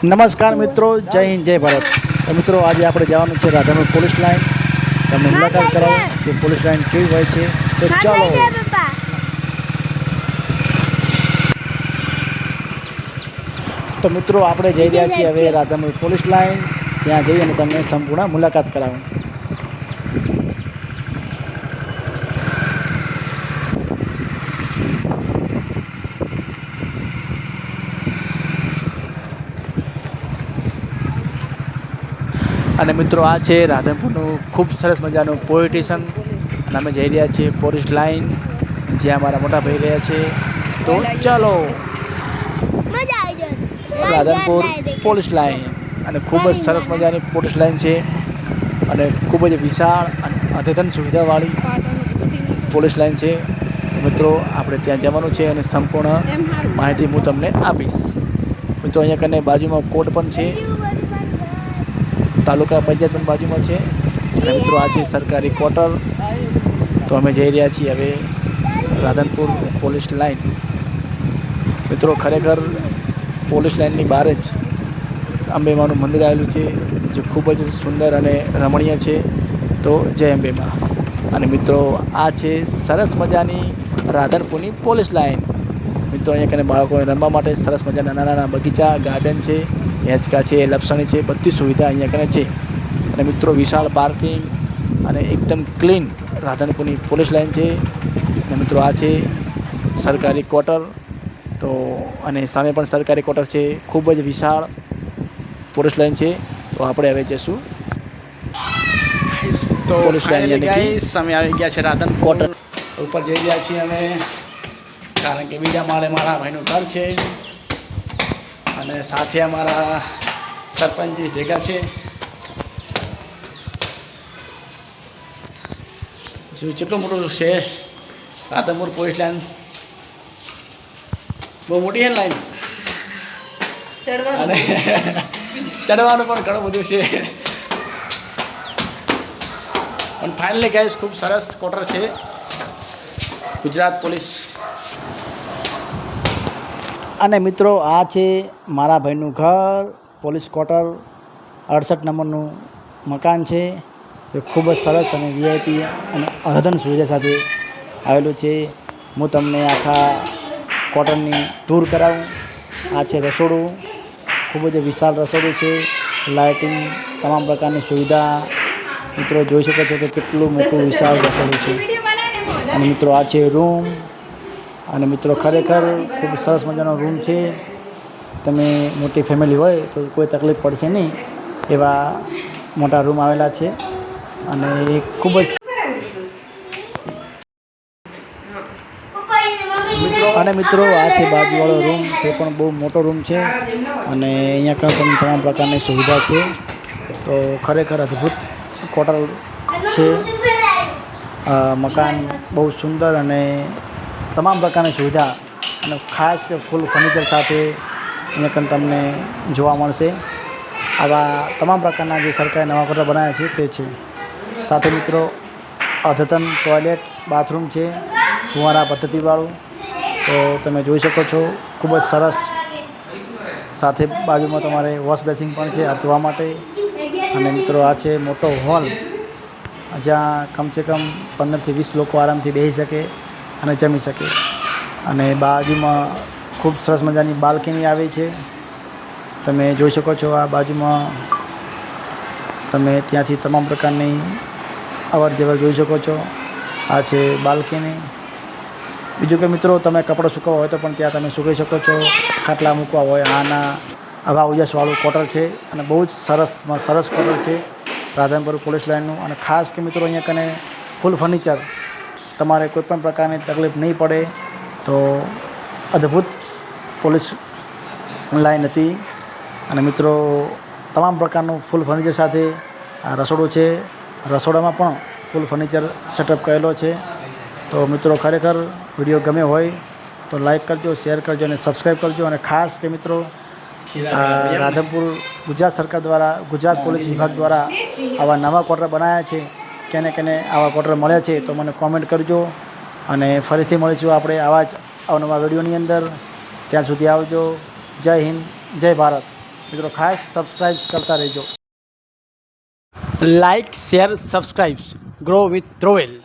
નમસ્કાર મિત્રો, જય હિન્દ, જય ભારત. તો મિત્રો આજે આપણે જવાનું છે રાધનપુર પોલીસ લાઇન. તમને મુલાકાત કરાવો કે પોલીસ લાઇન કેવી હોય છે. તો ચાલો. તો મિત્રો આપણે જઈ રહ્યા છીએ હવે રાધનપુર પોલીસ લાઇન. ત્યાં જઈ અને તમને સંપૂર્ણ મુલાકાત કરાવું. અને મિત્રો આ છે રાધનપુરનું ખૂબ સરસ મજાનું પોલીસ સ્ટેશન. અને અમે જઈ રહ્યા છીએ પોલીસ લાઇન, જ્યાં અમારા મોટા ભાઈ રહ્યા છે. તો ચાલો રાધનપુર પોલીસ લાઇન. અને ખૂબ જ સરસ મજાની પોલીસ લાઇન છે અને ખૂબ જ વિશાળ અને અદ્યતન સુવિધાવાળી પોલીસ લાઇન છે. મિત્રો આપણે ત્યાં જવાનું છે અને સંપૂર્ણ માહિતી હું તમને આપીશ. મિત્રો અહીંયા કને બાજુમાં કોર્ટ પણ છે, તાલુકા પંચાયત પણ બાજુમાં છે. અને મિત્રો આ છે સરકારી ક્વાર્ટર. તો અમે જઈ રહ્યા છીએ હવે રાધનપુર પોલીસ લાઇન. મિત્રો ખરેખર પોલીસ લાઇનની બહાર જ અંબેમાનું મંદિર આવેલું છે, જે ખૂબ જ સુંદર અને રમણીય છે. તો જય અંબેમાં. અને મિત્રો આ છે સરસ મજાની રાધનપુરની પોલીસ લાઇન. મિત્રો અહીંયા કને બાળકોને રમવા માટે સરસ મજાના નાના નાના બગીચા, ગાર્ડન છે, હેંચકા છે, લપસણી છે, બધી સુવિધા અહીંયા કને છે. અને મિત્રો વિશાળ પાર્કિંગ અને એકદમ ક્લીન રાધનપુરની પોલીસ લાઇન છે. અને મિત્રો આ છે સરકારી ક્વાર્ટર. તો અને સામે પણ સરકારી ક્વાર્ટર છે. ખૂબ જ વિશાળ પોલીસ લાઇન છે. તો આપણે હવે જઈશું તો પોલીસ લાઇન યાની કે અમે આવી ગયા છે રાધનપુર ક્વાર્ટર. ઉપર જઈ રહ્યા છીએ અમે, કારણ કે બીજા માળે મારા ભાઈનું ઘર છે અને સાથે અમારા સરપંચજી ભેગા છે. કેટલું મોટું છે રાધનપુર પોલીસ લાઇન, બહુ મોટી છે લાઈન. અને ચડવાનું પણ ઘણું બધું છે. પણ ફાઇનલી ગાઈસ ખૂબ સરસ ક્વાર્ટર છે ગુજરાત પોલીસ. અને મિત્રો આ છે મારા ભાઈનું ઘર, પોલીસ ક્વાર્ટર. 68 નંબરનું મકાન છે. એ ખૂબ જ સરસ અને વીઆઈપી અને અદ્યતન સુવિધા સાથે આવેલું છે. હું તમને આખા ક્વાર્ટરની ટૂર કરાવું. આ છે રસોડું, ખૂબ જ વિશાળ રસોડું છે. લાઇટિંગ, તમામ પ્રકારની સુવિધા. મિત્રો જોઈ શકો છો કે કેટલું મોટું વિશાળ રસોડું છે. અને મિત્રો આ છે રૂમ. અને મિત્રો ખરેખર ખૂબ સરસ મજાનો રૂમ છે. તમે મોટી ફેમિલી હોય તો કોઈ તકલીફ પડશે નહીં એવા મોટા રૂમ આવેલા છે. અને એ ખૂબ જ અને મિત્રો આ છે બાજુવાળો રૂમ, તે પણ બહુ મોટો રૂમ છે. અને અહીંયા પણ તમામ પ્રકારની સુવિધા છે. તો ખરેખર અદ્ભુત ક્વાર્ટર છે. મકાન બહુ સુંદર અને તમામ પ્રકારની સુવિધા અને ખાસ કે ફૂલ ફર્નિચર સાથે અહીંયા પણ તમને જોવા મળશે. આવા તમામ પ્રકારના જે સરકારે નવા ક્વાર્ટર બનાવ્યા છે તે છે. સાથે મિત્રો અદ્યતન ટોયલેટ, બાથરૂમ છે, ફુવારા પદ્ધતિવાળું. તો તમે જોઈ શકો છો, ખૂબ જ સરસ. સાથે બાજુમાં તમારે વોશ બેસિંગ પણ છે હાથ ધોવા માટે. અને મિત્રો આ છે મોટો હોલ, જ્યાં કમસે કમ 15થી 20 લોકો આરામથી બેસી શકે અને જમી શકે. અને બાજુમાં ખૂબ સરસ મજાની બાલ્કની આવી છે. તમે જોઈ શકો છો આ બાજુમાં તમે ત્યાંથી તમામ પ્રકારની અવર જવર જોઈ શકો છો. આ છે બાલ્કની. બીજું કે મિત્રો તમે કપડાં સૂકવવા હોય તો પણ ત્યાં તમે સૂકવી શકો છો. ખાટલા મૂકવા હોય, આના હવા ઉજાસવાળું ક્વાર્ટર છે. અને બહુ જ સરસ ક્વાર્ટર છે રાધનપુર પોલીસ લાઇનનું. અને ખાસ કે મિત્રો અહીંયા કને ફૂલ ફર્નિચર, તમારે કોઈપણ પ્રકારની તકલીફ નહીં પડે. તો અદ્ભુત પોલીસ લાઇન હતી. અને મિત્રો તમામ પ્રકારનું ફૂલ ફર્નિચર સાથે આ રસોડું છે. રસોડામાં પણ ફૂલ ફર્નિચર સેટઅપ કરેલો છે. તો મિત્રો ખરેખર વિડીયો ગમે હોય તો લાઈક કરજો, શેર કરજો અને સબસ્ક્રાઈબ કરજો. અને ખાસ કે મિત્રો રાધનપુર ગુજરાત સરકાર દ્વારા, ગુજરાત પોલીસ વિભાગ દ્વારા આવા નવા ક્વાર્ટર બનાવ્યા છે. કેને આવા ક્વાર્ટર મળે છે તો મને કોમેન્ટ કરજો. અને ફરીથી મળીશું આપણે આવા જ અવનવા વિડીયોની અંદર. ત્યાં સુધી આવજો. જય હિન્દ, જય ભારત. મિત્રો ખાસ સબસ્ક્રાઈબ કરતા રહેજો. Like share subscribe grow with trowel.